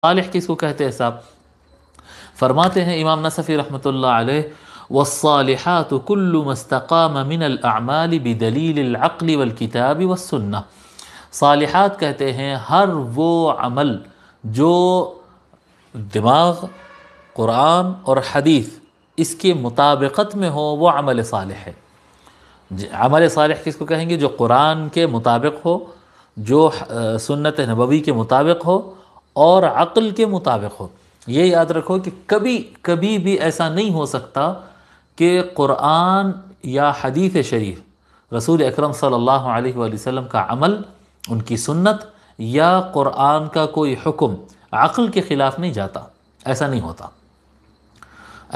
صالح کس کو کہتے ہیں صاحب؟ فرماتے ہیں امام نصفی رحمۃ اللہ علیہ: والصالحات كل ما استقام من الاعمال بدلیل العقل والکتاب والسنہ. صالحات کہتے ہیں ہر وہ عمل جو دماغ، قرآن اور حدیث اس کے مطابقت میں ہو، وہ عمل صالح ہے. عمل صالح کس کو کہیں گے؟ جو قرآن کے مطابق ہو، جو سنت نبوی کے مطابق ہو اور عقل کے مطابق ہو. یہ یاد رکھو کہ کبھی بھی ایسا نہیں ہو سکتا کہ قرآن یا حدیث شریف، رسول اکرم صلی اللہ علیہ وآلہ وسلم کا عمل، ان کی سنت یا قرآن کا کوئی حکم عقل کے خلاف نہیں جاتا. ایسا نہیں ہوتا،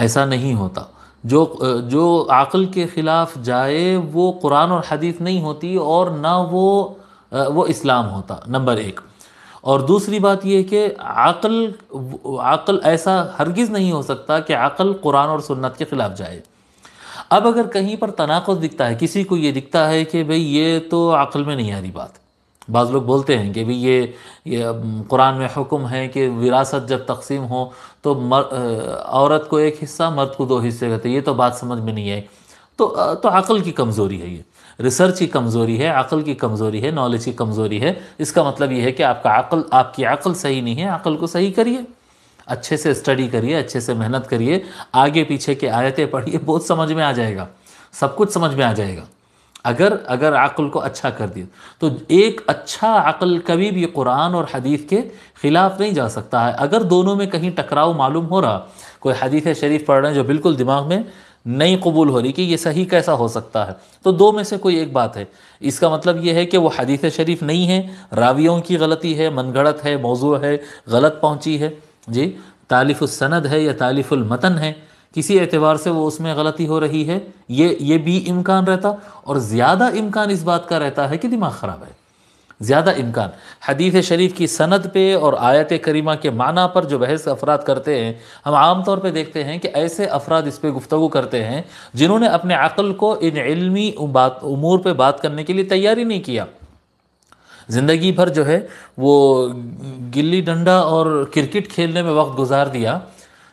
ایسا نہیں ہوتا. جو عقل کے خلاف جائے وہ قرآن اور حدیث نہیں ہوتی، اور نہ وہ اسلام ہوتا، نمبر ایک. اور دوسری بات یہ کہ عقل ایسا ہرگز نہیں ہو سکتا کہ عقل قرآن اور سنت کے خلاف جائے. اب اگر کہیں پر تناقض دکھتا ہے، کسی کو یہ دکھتا ہے کہ بھئی یہ تو عقل میں نہیں آ رہی بات. بعض لوگ بولتے ہیں کہ بھئی یہ قرآن میں حکم ہے کہ وراثت جب تقسیم ہو تو عورت کو ایک حصہ، مرد کو 2 حصے کرتے. یہ تو بات سمجھ میں نہیں آئی. تو عقل کی کمزوری ہے، یہ ریسرچ کی کمزوری ہے، عقل کی کمزوری ہے، نالج کی کمزوری ہے. اس کا مطلب یہ ہے کہ آپ کی عقل صحیح نہیں ہے. عقل کو صحیح کریے، اچھے سے اسٹڈی کریے، اچھے سے محنت کریے، آگے پیچھے کے آیتیں پڑھیے، بہت سمجھ میں آ جائے گا، سب کچھ سمجھ میں آ جائے گا اگر عقل کو اچھا کر دیا. تو ایک اچھا عقل کبھی بھی قرآن اور حدیث کے خلاف نہیں جا سکتا ہے. اگر دونوں میں کہیں ٹکراؤ معلوم ہو رہا، کوئی حدیث شریف پڑھ رہے ہیں جو بالکل دماغ میں نہیں قبول ہو رہی کہ یہ صحیح کیسا ہو سکتا ہے، تو 2 میں سے کوئی ایک بات ہے. اس کا مطلب یہ ہے کہ وہ حدیث شریف نہیں ہے، راویوں کی غلطی ہے، من گھڑت ہے، موضوع ہے، غلط پہنچی ہے، جی تالیف السند ہے یا تالیف المتن ہے، کسی اعتبار سے وہ اس میں غلطی ہو رہی ہے. یہ بھی امکان رہتا. اور زیادہ امکان اس بات کا رہتا ہے کہ دماغ خراب ہے. زیادہ امکان حدیث شریف کی سند پہ اور آیت کریمہ کے معنی پر جو بحث افراد کرتے ہیں، ہم عام طور پہ دیکھتے ہیں کہ ایسے افراد اس پہ گفتگو کرتے ہیں جنہوں نے اپنے عقل کو ان علمی امور پہ بات کرنے کے لیے تیاری نہیں کیا. زندگی بھر جو ہے وہ گلی ڈنڈا اور کرکٹ کھیلنے میں وقت گزار دیا،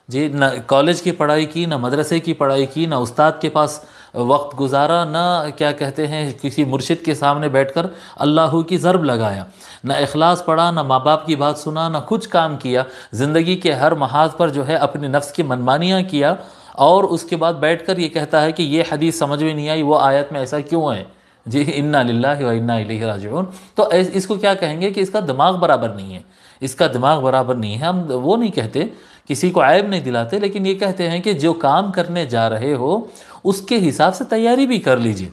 جی نہ کالج کی پڑھائی کی، نہ مدرسے کی پڑھائی کی، نہ استاد کے پاس وقت گزارا، نہ کیا کہتے ہیں کسی مرشد کے سامنے بیٹھ کر اللہ کی ضرب لگایا، نہ اخلاص پڑھا، نہ ماں باپ کی بات سنا، نہ کچھ کام کیا. زندگی کے ہر محاذ پر جو ہے اپنے نفس کی منمانیاں کیا، اور اس کے بعد بیٹھ کر یہ کہتا ہے کہ یہ حدیث سمجھ میں نہیں آئی، وہ آیت میں ایسا کیوں ہے، جی انا للہ و انا الیہ راجعون. تو اس کو کیا کہیں گے کہ اس کا دماغ برابر نہیں ہے. اس کا دماغ برابر نہیں ہے. ہم وہ نہیں کہتے، کسی کو عیب نہیں دلاتے، لیکن یہ کہتے ہیں کہ جو کام کرنے جا رہے ہو اس کے حساب سے تیاری بھی کر لیجئے،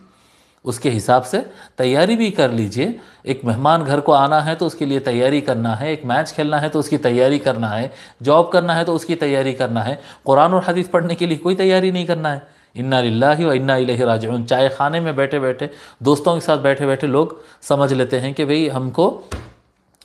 اس کے حساب سے تیاری بھی کر لیجئے. ایک مہمان گھر کو آنا ہے تو اس کے لیے تیاری کرنا ہے، ایک میچ کھیلنا ہے تو اس کی تیاری کرنا ہے، جاب کرنا ہے تو اس کی تیاری کرنا ہے. قرآن اور حدیث پڑھنے کے لیے کوئی تیاری نہیں کرنا ہے. انا للہ و انا الیہ راجعون. چائے خانے میں بیٹھے بیٹھے، دوستوں کے ساتھ بیٹھے بیٹھے لوگ سمجھ لیتے ہیں کہ بھئی ہم کو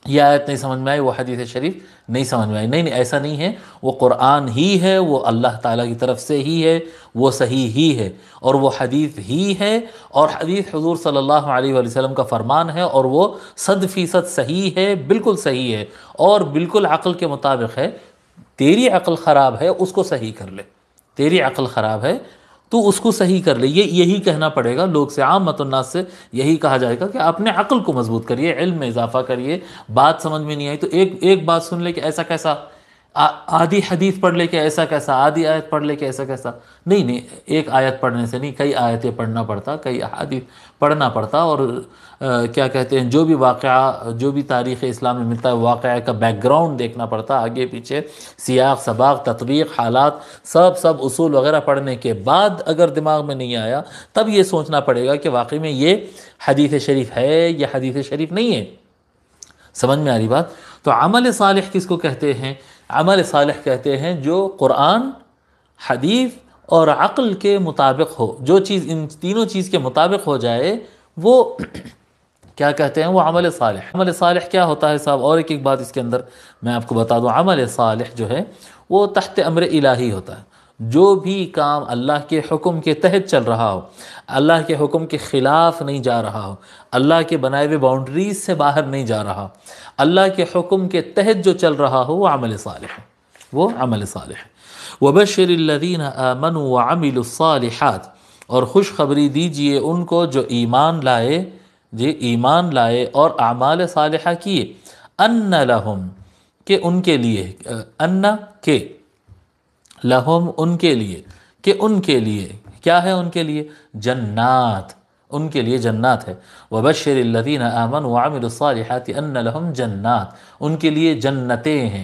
یہ آیت نہیں سمجھ میں آئی، وہ حدیث شریف نہیں سمجھ میں آئی. نہیں، ایسا نہیں ہے. وہ قرآن ہی ہے، وہ اللہ تعالیٰ کی طرف سے ہی ہے، وہ صحیح ہی ہے، اور وہ حدیث ہی ہے، اور حدیث حضور صلی اللہ علیہ وآلہ وسلم کا فرمان ہے، اور وہ 100% صحیح ہے، بالکل صحیح ہے، اور بالکل عقل کے مطابق ہے. تیری عقل خراب ہے، اس کو صحیح کر لے. تیری عقل خراب ہے تو اس کو صحیح کر لے. یہی کہنا پڑے گا لوگ سے، عامت الناس سے یہی کہا جائے گا کہ اپنے عقل کو مضبوط کریے، علم میں اضافہ کریے. بات سمجھ میں نہیں آئی تو ایک بات سن لے کہ ایسا کیسا، آدھی حدیث پڑھ لے کہ ایسا کیسا، آدھی آیت پڑھ لے کہ ایسا کیسا. نہیں، ایک آیت پڑھنے سے نہیں، کئی آیتیں پڑھنا پڑتا، کئی احادیث پڑھنا پڑتا. اور کیا کہتے ہیں جو بھی واقعہ، جو بھی تاریخ اسلام میں ملتا ہے، واقعہ کا بیک گراؤنڈ دیکھنا پڑتا، آگے پیچھے سیاق سباق، تطبیق، حالات، سب اصول وغیرہ پڑھنے کے بعد اگر دماغ میں نہیں آیا تب یہ سوچنا پڑے گا کہ واقعی میں یہ حدیث شریف ہے یا حدیث شریف نہیں ہے. سمجھ میں آ رہی بات؟ تو عمل صالح کس کو کہتے ہیں؟ عمل صالح کہتے ہیں جو قرآن، حدیث اور عقل کے مطابق ہو. جو چیز ان تینوں چیز کے مطابق ہو جائے وہ کیا کہتے ہیں؟ وہ عمل صالح. عمل صالح کیا ہوتا ہے صاحب؟ اور ایک بات اس کے اندر میں آپ کو بتا دوں. عمل صالح جو ہے وہ تحت امر الہی ہوتا ہے. جو بھی کام اللہ کے حکم کے تحت چل رہا ہو، اللہ کے حکم کے خلاف نہیں جا رہا ہو، اللہ کے بنائے ہوئے باؤنڈریز سے باہر نہیں جا رہا، اللہ کے حکم کے تحت جو چل رہا ہو، وہ عمل صالح ہے، وہ عمل صالح ہے۔ وَبَشِّرِ الَّذِينَ آمَنُوا وَعَمِلُوا الصَّالِحَاتِ، اور خوشخبری دیجئے ان کو جو ایمان لائے، ایمان لائے اور اعمال صالحہ کیے، ان لہم، کہ ان کے لیے، ان کہ لہم ان کے لیے، کہ ان کے لیے کیا ہے، ان کے لیے جنات، ان کے لیے جنات ہے۔ وَبَشِّرِ الَّذِينَ آمَنُوا وَعَمِلُوا الصَّالِحَاتِ أَنَّ لَهُمْ جنات، ان کے لیے جنتیں ہیں۔